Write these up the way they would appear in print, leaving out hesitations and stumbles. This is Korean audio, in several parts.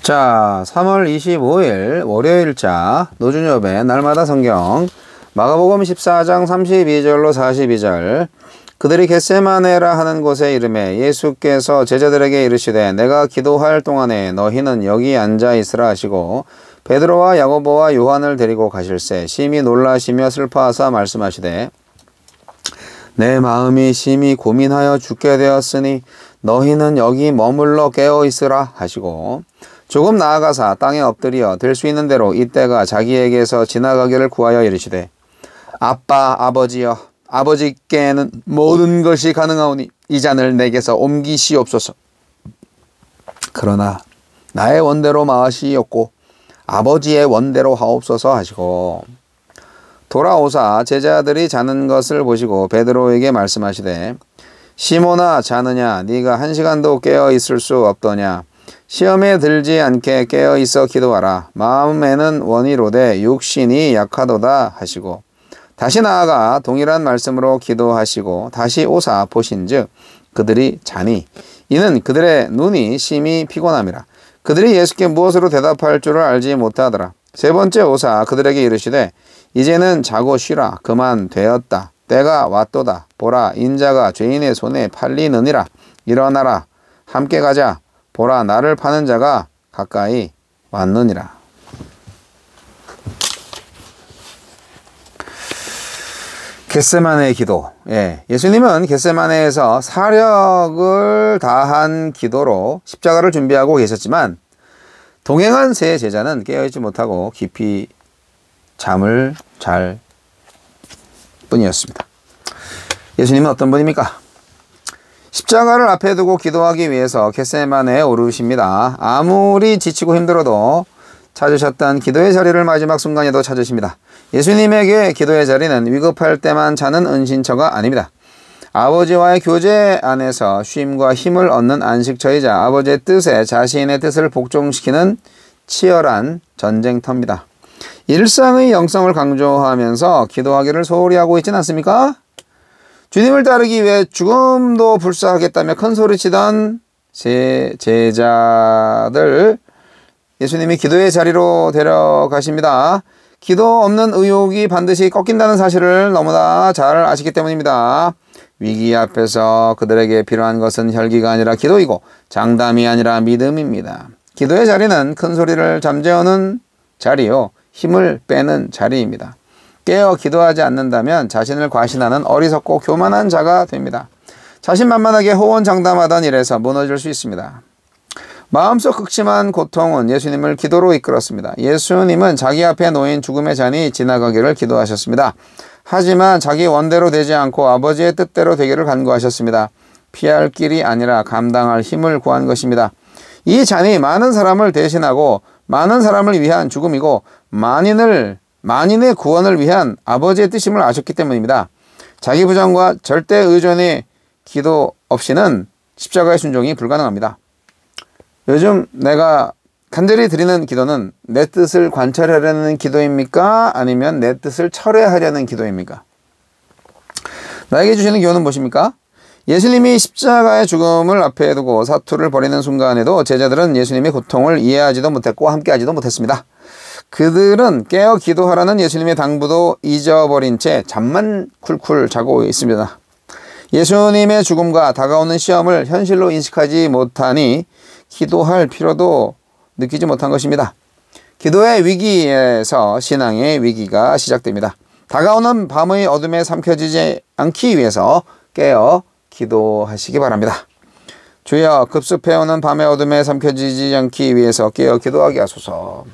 자, 3월 25일 월요일자 노준엽의 날마다 성경 마가복음 14장 32절로 42절. 그들이 겟세마네라 하는 곳에 이르매 예수께서 제자들에게 이르시되 내가 기도할 동안에 너희는 여기 앉아 있으라 하시고 베드로와 야고보와 요한을 데리고 가실새 심히 놀라시며 슬퍼하사 말씀하시되 내 마음이 심히 고민하여 죽게 되었으니 너희는 여기 머물러 깨어 있으라 하시고 조금 나아가사 땅에 엎드려 될 수 있는 대로 이때가 자기에게서 지나가기를 구하여 이르시되 아빠 아버지여 아버지께는 모든 것이 가능하오니 이 잔을 내게서 옮기시옵소서. 그러나 나의 원대로 마시옵고 아버지의 원대로 하옵소서 하시고 돌아오사 제자들이 자는 것을 보시고 베드로에게 말씀하시되 시몬아 자느냐 네가 1시간도 깨어 있을 수 없더냐. 시험에 들지 않게 깨어 있어 기도하라. 마음에는 원이로되 육신이 약하도다 하시고 다시 나아가 동일한 말씀으로 기도하시고 다시 오사 보신즉 그들이 자니 이는 그들의 눈이 심히 피곤함이라. 그들이 예수께 무엇으로 대답할 줄을 알지 못하더라. 세 번째 오사 그들에게 이르시되 이제는 자고 쉬라. 그만 되었다. 때가 왔도다. 보라 인자가 죄인의 손에 팔리느니라. 일어나라. 함께 가자. 보라 나를 파는 자가 가까이 왔느니라. 겟세마네 기도. 예수님은 겟세마네에서 사력을 다한 기도로 십자가를 준비하고 계셨지만 동행한 세 제자는 깨어있지 못하고 깊이 잠을 잘 뿐이었습니다. 예수님은 어떤 분입니까? 십자가를 앞에 두고 기도하기 위해서 겟세마네에 오르십니다. 아무리 지치고 힘들어도 찾으셨던 기도의 자리를 마지막 순간에도 찾으십니다. 예수님에게 기도의 자리는 위급할 때만 찾는 은신처가 아닙니다. 아버지와의 교제 안에서 쉼과 힘을 얻는 안식처이자 아버지의 뜻에 자신의 뜻을 복종시키는 치열한 전쟁터입니다. 일상의 영성을 강조하면서 기도하기를 소홀히 하고 있지는 않습니까? 주님을 따르기 위해 죽음도 불사하겠다며 큰 소리치던 제자들 예수님이 기도의 자리로 데려가십니다. 기도 없는 의욕이 반드시 꺾인다는 사실을 너무나 잘 아시기 때문입니다. 위기 앞에서 그들에게 필요한 것은 혈기가 아니라 기도이고 장담이 아니라 믿음입니다. 기도의 자리는 큰 소리를 잠재우는 자리요 힘을 빼는 자리입니다. 깨어 기도하지 않는다면 자신을 과신하는 어리석고 교만한 자가 됩니다. 자신만만하게 호언장담하던 일에서 무너질 수 있습니다. 마음속 극심한 고통은 예수님을 기도로 이끌었습니다. 예수님은 자기 앞에 놓인 죽음의 잔이 지나가기를 기도하셨습니다. 하지만 자기 원대로 되지 않고 아버지의 뜻대로 되기를 간구하셨습니다. 피할 길이 아니라 감당할 힘을 구한 것입니다. 이 잔이 많은 사람을 대신하고 많은 사람을 위한 죽음이고 만인의 구원을 위한 아버지의 뜻임을 아셨기 때문입니다. 자기 부정과 절대 의존의 기도 없이는 십자가의 순종이 불가능합니다. 요즘 내가 간절히 드리는 기도는 내 뜻을 관철하려는 기도입니까? 아니면 내 뜻을 철회하려는 기도입니까? 나에게 주시는 기도는 무엇입니까? 예수님이 십자가의 죽음을 앞에 두고 사투를 벌이는 순간에도 제자들은 예수님의 고통을 이해하지도 못했고 함께하지도 못했습니다. 그들은 깨어 기도하라는 예수님의 당부도 잊어버린 채 잠만 쿨쿨 자고 있습니다. 예수님의 죽음과 다가오는 시험을 현실로 인식하지 못하니 기도할 필요도 느끼지 못한 것입니다. 기도의 위기에서 신앙의 위기가 시작됩니다. 다가오는 밤의 어둠에 삼켜지지 않기 위해서 깨어 기도하시기 바랍니다. 주여 급습해오는 밤의 어둠에 삼켜지지 않기 위해서 깨어 기도하게 하소서.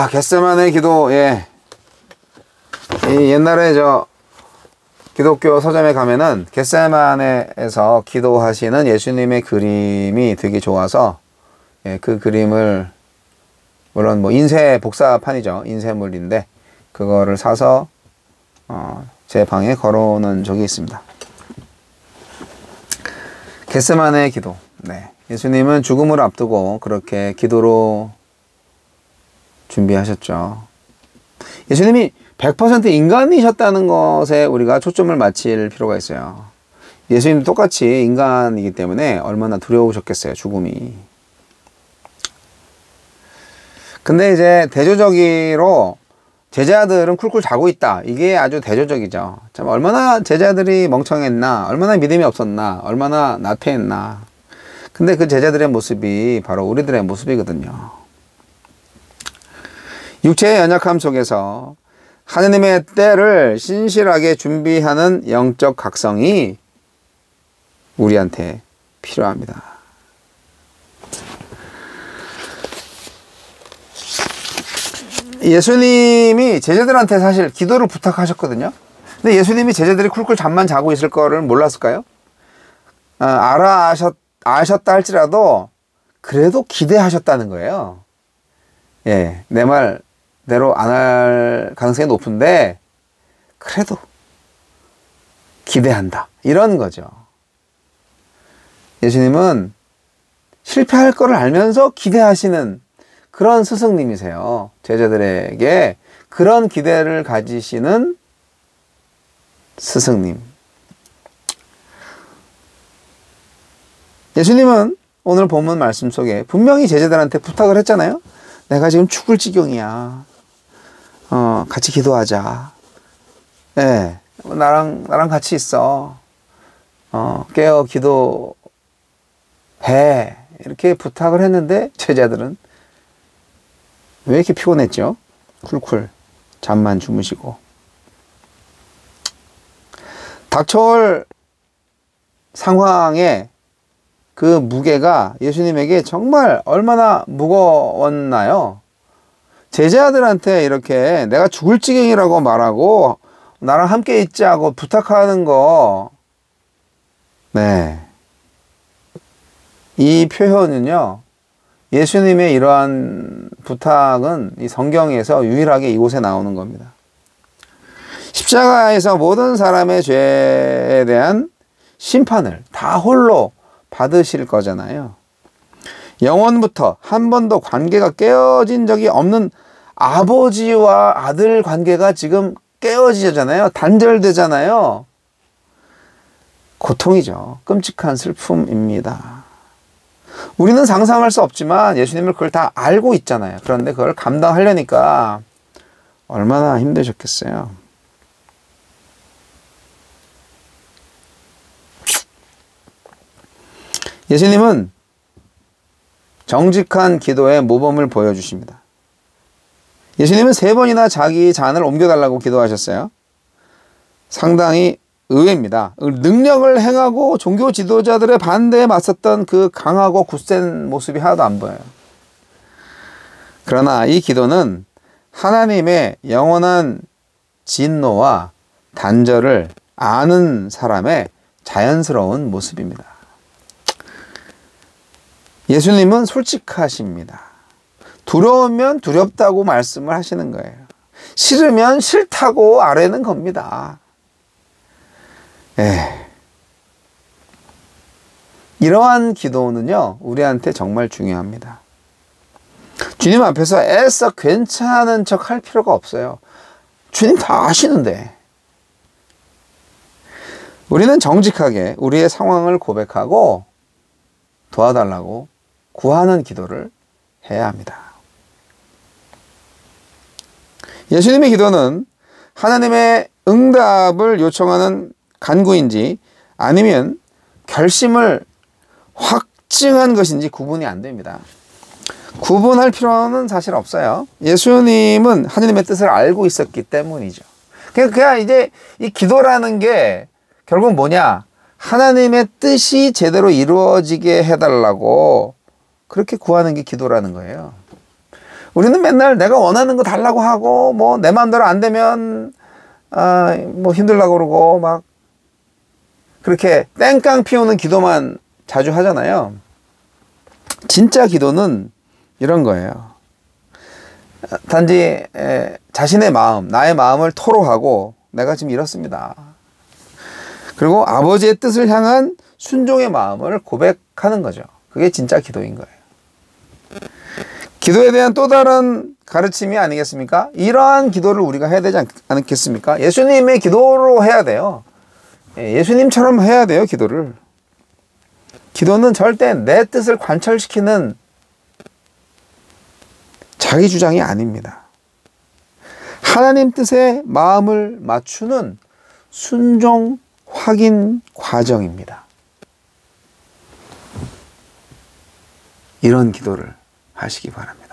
겟세마네 기도. 옛날에 기독교 서점에 가면은 겟세마네에서 기도하시는 예수님의 그림이 되게 좋아서 그 그림을 물론 인쇄 복사판이죠. 인쇄물인데 그거를 사서 제 방에 걸어놓은 적이 있습니다. 겟세마네 기도. 예수님은 죽음을 앞두고 그렇게 기도로 준비하셨죠. 예수님이 100% 인간이셨다는 것에 우리가 초점을 맞출 필요가 있어요. 예수님도 똑같이 인간이기 때문에 얼마나 두려우셨겠어요, 죽음이. 근데 이제 대조적으로 제자들은 쿨쿨 자고 있다. 이게 아주 대조적이죠. 참 얼마나 제자들이 멍청했나, 얼마나 믿음이 없었나, 얼마나 나태했나. 근데 그 제자들의 모습이 바로 우리들의 모습이거든요. 육체의 연약함 속에서 하느님의 때를 신실하게 준비하는 영적 각성이 우리한테 필요합니다. 예수님이 제자들한테 사실 기도를 부탁하셨거든요. 근데 예수님이 제자들이 쿨쿨 잠만 자고 있을 거를 몰랐을까요? 아셨다 할지라도 그래도 기대하셨다는 거예요. 예, 내 말대로 안 할 가능성이 높은데 그래도 기대한다. 이런 거죠. 예수님은 실패할 거를 알면서 기대하시는 그런 스승님이세요. 제자들에게 그런 기대를 가지시는 스승님. 예수님은 오늘 본문 말씀 속에 분명히 제자들한테 부탁을 했잖아요. 내가 지금 죽을 지경이야. 같이 기도하자. 예, 나랑 같이 있어. 깨어 기도해. 이렇게 부탁을 했는데 제자들은 왜 이렇게 피곤했죠? 쿨쿨 잠만 주무시고. 닥쳐올 상황에 그 무게가 예수님에게 정말 얼마나 무거웠나요? 제자들한테 이렇게 내가 죽을 지경이라고 말하고 나랑 함께 있자고 부탁하는 거, 네, 이 표현은요, 예수님의 이러한 부탁은 이 성경에서 유일하게 이곳에 나오는 겁니다. 십자가에서 모든 사람의 죄에 대한 심판을 다 홀로 받으실 거잖아요. 영원부터 한 번도 관계가 깨어진 적이 없는 아버지와 아들 관계가 지금 깨어지잖아요. 단절되잖아요. 고통이죠. 끔찍한 슬픔입니다. 우리는 상상할 수 없지만 예수님을 그걸 다 알고 있잖아요. 그런데 그걸 감당하려니까 얼마나 힘드셨겠어요. 예수님은 정직한 기도의 모범을 보여주십니다. 예수님은 3번이나 자기 잔을 옮겨달라고 기도하셨어요. 상당히 의외입니다. 능력을 행하고 종교 지도자들의 반대에 맞섰던 그 강하고 굳센 모습이 하나도 안 보여요. 그러나 이 기도는 하나님의 영원한 진노와 단절을 아는 사람의 자연스러운 모습입니다. 예수님은 솔직하십니다. 두려우면 두렵다고 말씀을 하시는 거예요. 싫으면 싫다고 아뢰는 겁니다. 이러한 기도는요, 우리한테 정말 중요합니다. 주님 앞에서 애써 괜찮은 척 할 필요가 없어요. 주님 다 아시는데. 우리는 정직하게 우리의 상황을 고백하고 도와달라고 구하는 기도를 해야 합니다. 예수님의 기도는 하나님의 응답을 요청하는 간구인지 아니면 결심을 확증한 것인지 구분이 안 됩니다. 구분할 필요는 사실 없어요. 예수님은 하나님의 뜻을 알고 있었기 때문이죠. 그냥 이제 이 기도라는 게 결국 뭐냐? 하나님의 뜻이 제대로 이루어지게 해달라고 그렇게 구하는 게 기도라는 거예요. 우리는 맨날 내가 원하는 거 달라고 하고 뭐 내 마음대로 안 되면 뭐 힘들다고 그러고 막 그렇게 땡깡 피우는 기도만 자주 하잖아요. 진짜 기도는 이런 거예요. 단지 자신의 마음, 나의 마음을 토로하고 내가 지금 이렇습니다. 그리고 아버지의 뜻을 향한 순종의 마음을 고백하는 거죠. 그게 진짜 기도인 거예요. 기도에 대한 또 다른 가르침이 아니겠습니까? 이러한 기도를 우리가 해야 되지 않겠습니까? 예수님의 기도로 해야 돼요. 예수님처럼 해야 돼요, 기도를. 기도는 절대 내 뜻을 관철시키는 자기 주장이 아닙니다. 하나님 뜻에 마음을 맞추는 순종 확인 과정입니다. 이런 기도를 하시기 바랍니다.